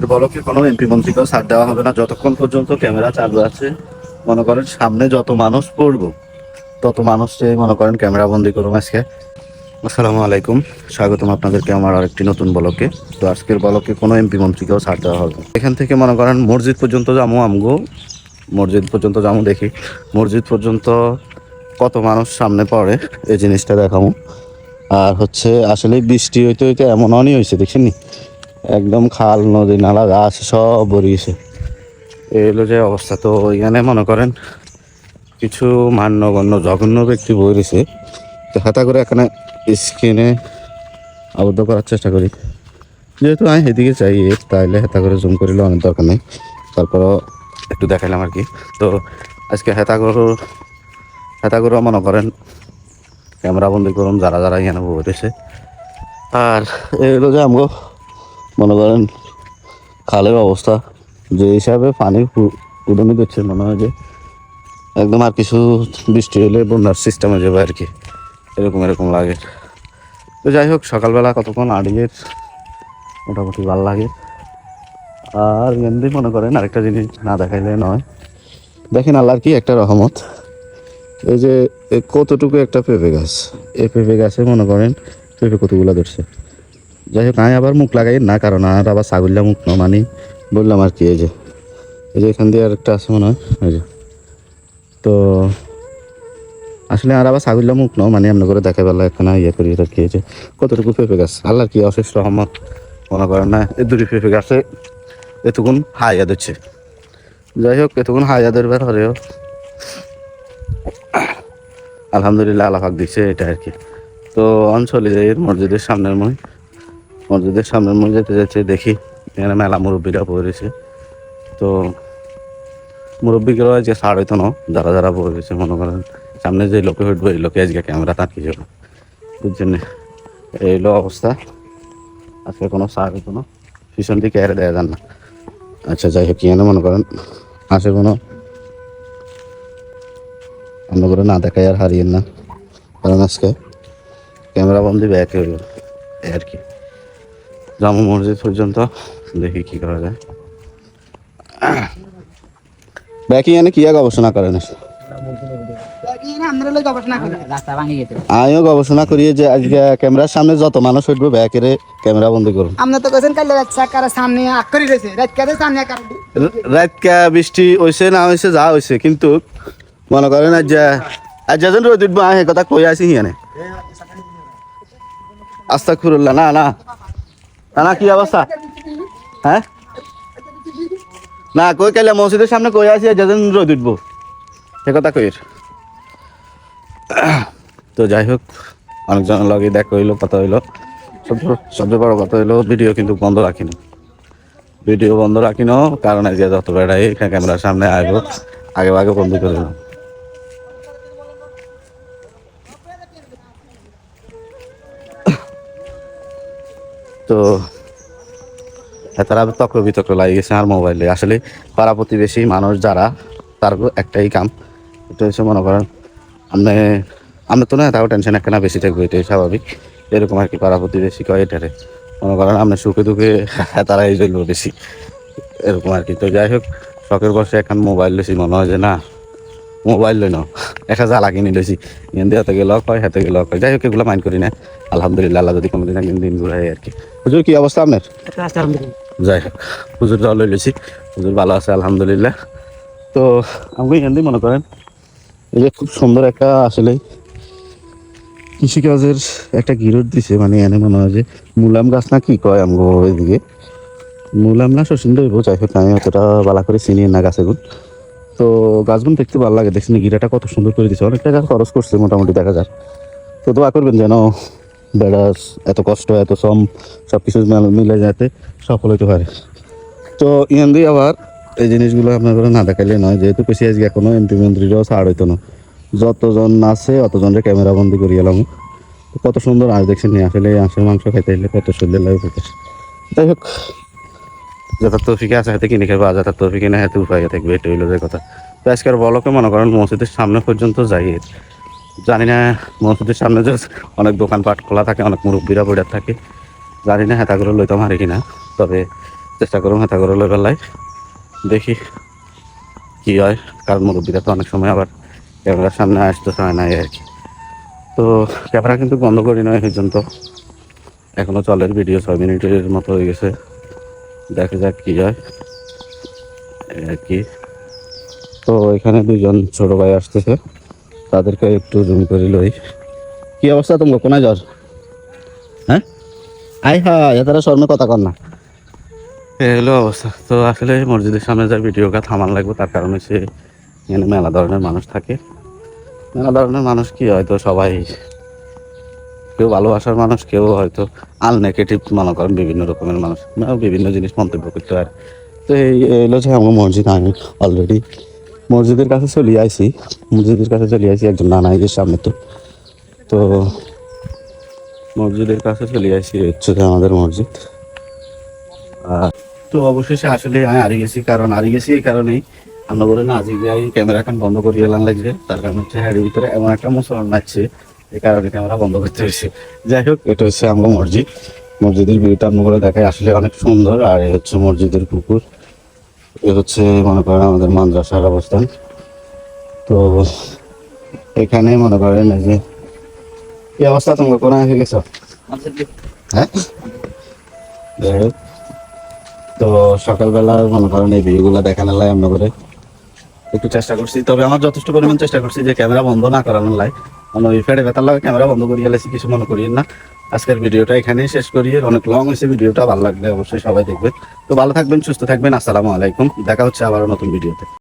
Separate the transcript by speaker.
Speaker 1: বলকে কোনো এমপি মন্ত্রীকেও ছাড় দেওয়া হবে না যতক্ষণ পর্যন্ত ক্যামেরা চালু আছে। মনে করেন সামনে যত মানুষ পড়বো তত মানুষকে মনে করেন ক্যামেরা বন্দি করুন আজকে। আসসালামু আলাইকুম, স্বাগতম আপনাদেরকে আমার আরেকটি নতুন বলকে। তো আজকের বলকে কোনো এমপি মন্ত্রীকেও ছাড় দেওয়া হবে না। এখান থেকে মনে করেন মসজিদ পর্যন্ত যাবো, আমগো মসজিদ পর্যন্ত যাবো, দেখি মসজিদ পর্যন্ত কত মানুষ সামনে পড়ে এই জিনিসটা দেখাবো। আর হচ্ছে আসলে বৃষ্টি হইতে হইতে এমন অনই হয়েছে দেখছেন, একদম খাল নদী নালা যা আছে সব ভরিয়েছে। এই হলো যে অবস্থা। তো এখানে মনে করেন কিছু মান্যগণ্য জঘন্য ব্যক্তি বইরেছে। তো হাতা করে এখানে স্ক্রিনে আবদ্ধ করার চেষ্টা করি, যেহেতু আমি এদিকে চাই তাইলে হেতা করে জুম করিলে অনেক দরকার নেই, তারপরও একটু দেখাইলাম আর কি। তো আজকে হেতা করে মনে করেন ক্যামেরা বন্দি করুন যারা যারা এখানে বইরেছে। আর এই হলো যে আমগো মনে করেন খালের অবস্থা যে হিসাবে পানি উদমি দিচ্ছে, মনে হয় যে একদম আর কিছু বৃষ্টি হলে বন্যার সিস্টেম হয়ে যাবে আর কি, এরকম লাগে। তো যাই হোক, সকালবেলা কতক্ষণ আড়িয়ে মোটামুটি ভালো লাগে। আর এমনি মনে করেন আরেকটা জিনিস না দেখাইলে নয়, দেখেন আল্লাহর কি একটা রহমত। এই যে কতটুকু একটা পেঁপে গাছ, এই পেঁপে গাছে মনে করেন পেঁপে কতগুলো ধরছে। যাই হোক, আমি আবার মুখ লাগাই না, কারণ আর আবার ছাগলটা মুখ ন মানে বললাম আর কি। এই যে এখান দিয়ে আরেকটা আছে মনে হয়, এই যে। তো আসলে আর আবার ছাগলটা মুখ ন মানে এমন করে দেখে বেলা এখানে ইয়ে করি আর কি। যে কতটুকু পেঁপে গাছ, আল্লাহর কি অশেষ রহমত মনে করেন না। এই দুটি পেঁপে গাছে এতক্ষণ হাইয়া দিচ্ছে। যাই হোক, এতক্ষণ হাইয়া ধরবার হলেও আলহামদুলিল্লাহ আল্লাহ পাক দিচ্ছে, এটা আর কি। তো অঞ্চলে যাই মসজিদের সামনের মই যেতে যাচ্ছে, দেখি এখানে মেলা মুরব্বীরা পড়েছে। তো মুরব্বীগুলো আজকে ছাড় হইতো না, যারা যারা পড়েছে মনে করেন সামনে যে লোকে উঠবো এই লোকে আজকে ক্যামেরা তাকিয়ে যাবো, বুঝছেন। এই হলো অবস্থা, আজকে কোনো ছাড় হইতো না, পিছন দিকে এড়ে দেওয়া যান না। আচ্ছা যাই হোক, এখানে মনে করেন আসে কোনো অন্য করে না দেখাই আর হারিয়েন না, কারণ আজকে ক্যামেরা বন্দি ব্যাক হইল এই আর কি। জামু মসজিদ পর্যন্ত দেখি কি করা যায়। ব্যাকি এনে কি গবেষণা করেন? আমিও গবেষণা করি যে আজকে ক্যামেরার সামনে যত মানুষ উঠবে ব্যাকের ক্যামেরা বন্দি করুন। রাতকা বৃষ্টি হয়েছে না হয়েছে যা হয়েছে, কিন্তু মনে করেন আজ যেন রোদ উঠবো আমি কথা কই আসি হিয়ানে। আস্তাগফিরুল্লাহ। না না না, কি অবস্থা? হ্যাঁ না, কই কাইলে মসজিদের সামনে কই আসি যেদিন রোদ উঠবো সে কথা কই। তো যাই হোক, অনেকজনের লগে দেখা হইলো, কথা হইলো। সবচেয়ে বড় কথা হইলো ভিডিও কিন্তু বন্ধ রাখিনি, কারণ আজকে যত বেড়াই ক্যামেরার সামনে আসবো আগে বন্ধ করে দিলাম। তো তারা তক্র বিতক্র লাগে গেছে আর মোবাইলে। আসলে পাড়া প্রতিবেশী মানুষ যারা, তার একটাই কাম, এটা হচ্ছে মনে করেন আমরা তো না তাও টেনশন একটা বেশি থাকবে, এটাই স্বাভাবিক। এরকম আর কি, পাড়া প্রতিবেশী কয় এটারে মনে করেন আপনার সুখে দুঃখে তারাই চলবো বেশি, এরকম আর কি। তো যাই হোক, শখের বসে এখন মোবাইল লইছি, মনে হয় যে না মোবাইল লই না, একটা জ্বালা কিনে লইছি, হিন্দি হাতে গেলে হয় হাতে গেলে হয়। যাই হোক, এগুলো মাইন্ড করি না, আলহামদুলিল্লাহ। আল্লাহ যদি কোনোদিন একদিন দিন ঘুরাই আর কি। হুজুর কি অবস্থা আপনার? যাই হোক, হুজুর জল লইছি, হুজুর ভালো আছে আলহামদুলিল্লাহ। তো আমি হিন্দি মনে করেন এই যে খুব সুন্দর একটা আসলে কৃষিকাজের একটা গিরট দিছে, মানে এনে মনে হয় যে মুলাম গাছ না কি কয় আমগো এদিকে, মুলাম না শশীন্দ হইব। যাই হোক, আমি অতটা ভালো করে চিনি না গাছেগুন। তো গাছগুলো দেখতে ভালো লাগে, দেখছি গিরাটা কত সুন্দর করে দিচ্ছে, অনেক টাকা খরচ করছে মোটামুটি 10,000। তো দোয়া করবেন যেন বেড়াস এত কষ্ট এত সব কিছু মিলে যাতে সফল হইতে পারে। তো ইয়ান দিয়ে আবার এই জিনিসগুলো আপনার করে না দেখাইলে নয়, যেহেতু পেশি আজকে এখনো এমপি মন্ত্রীরাও ছাড় হইতো না, যতজন আছে অতজনকে ক্যামেরা বন্দি করি এলাম। কত সুন্দর আঁশ দেখছেন, আসলে আঁশের মাংস খাইতে হলে কত সুন্দর লাগে খেতে। যাই হোক, যাতার তৌফিকে আছে হাতে কিনে খাবে, যাতার তৌফিকে না হাতে উপায় থাকবে, এটা হইলো যে কথা। তো আজকের বলকে মনে করেন মসজিদের সামনে পর্যন্ত যাই, জানি না মসজিদের সামনে যে অনেক দোকানপাট খোলা থাকে, অনেক মুরব্বীরা বইয়া থাকে, জানি না হেতাগুলো লইতাম হারি কিনা। তবে চেষ্টা করুন হেতা করে বেলায় দেখি কি হয়, কারণ মুরব্বীরা তো অনেক সময় আবার ক্যামেরার সামনে আসতে চায় না আর কি। তো ক্যামেরা কিন্তু বন্ধ করি নয় এই পর্যন্ত, এখনও চলের ভিডিও 6 মিনিটের মতো হয়ে গেছে, দেখা যাক কি হয় আর কি। তো এখানে দুইজন ছোট ভাই আসতেছে, তাদেরকে একটু জুম করে লই। কি অবস্থা তোমার, কোনায় যাস? হ্যাঁ আই হ্যাঁ এতারা স্বর্ণ কথা কর না, এলো অবস্থা। তো আসলে মসজিদের সামনে যা ভিডিওটা থামান লাগবে, তার কারণে সে এখানে মেলা ধরনের মানুষ থাকে। মেলা ধরনের মানুষ কি হয়তো সবাই, কেউ ভালোবাসার মানুষ, কেউ হয়তো নেগেটিভ মনে করেন, বিভিন্ন রকমের মানুষ বিভিন্ন জিনিস মন্তব্য করতে পারে। তো এই এলো যে আমার মসজিদ, আমি অলরেডি মসজিদের কাছে চলে আইছি, একজন নানাইদের সামনে। তো তো মসজিদের কাছে চলে আইছি, হচ্ছে যে আমাদের মসজিদ। আর তো অবশেষে আসলে আমি হারিয়ে গেছি, কারণ হারিয়ে গেছি এই কারণেই আমরা বলে না আজকে যাই ক্যামেরা এখন বন্ধ করিয়ে এলাম লাগছে, তার কারণ হচ্ছে হ্যারির ভিতরে এমন একটা মুসলমান নাচছে, এই কারণে ক্যামেরা বন্ধ করতে হয়েছে। যাই হোক, এটা হচ্ছে আমার মসজিদ, মসজিদের ভিউটা আপনার দেখায় আসলে অনেক সুন্দর। আর এই হচ্ছে মসজিদের পুকুর, এ হচ্ছে মনে করেন আমাদের মাদ্রাসার অবস্থান। তো এখানে মনে করেন এই যে কি অবস্থা, তোমার কোন হয়ে গেছো? হ্যাঁ যাই হোক, তো সকালবেলা মনে করেন এই ভিডিওগুলো দেখানোর লাই আমরা করে একটু চেষ্টা করছি, তবে আমার যথেষ্ট পরিমাণ চেষ্টা করছি যে ক্যামেরা বন্ধ না করানোর লাই, মানে ওই ফেটে ব্যথার লাগে ক্যামেরা বন্ধ করিয়ে গেলেছি, কিছু মনে করিয়েন না। আজকের ভিডিওটা এখানেই শেষ করি, অনেক লং হয়েছে ভিডিওটা, ভালো লাগলে অবশ্যই সবাই দেখবেন। তো ভালো থাকবেন, সুস্থ থাকবেন, আসসালামু আলাইকুম, দেখা হচ্ছে আবারও নতুন ভিডিওতে।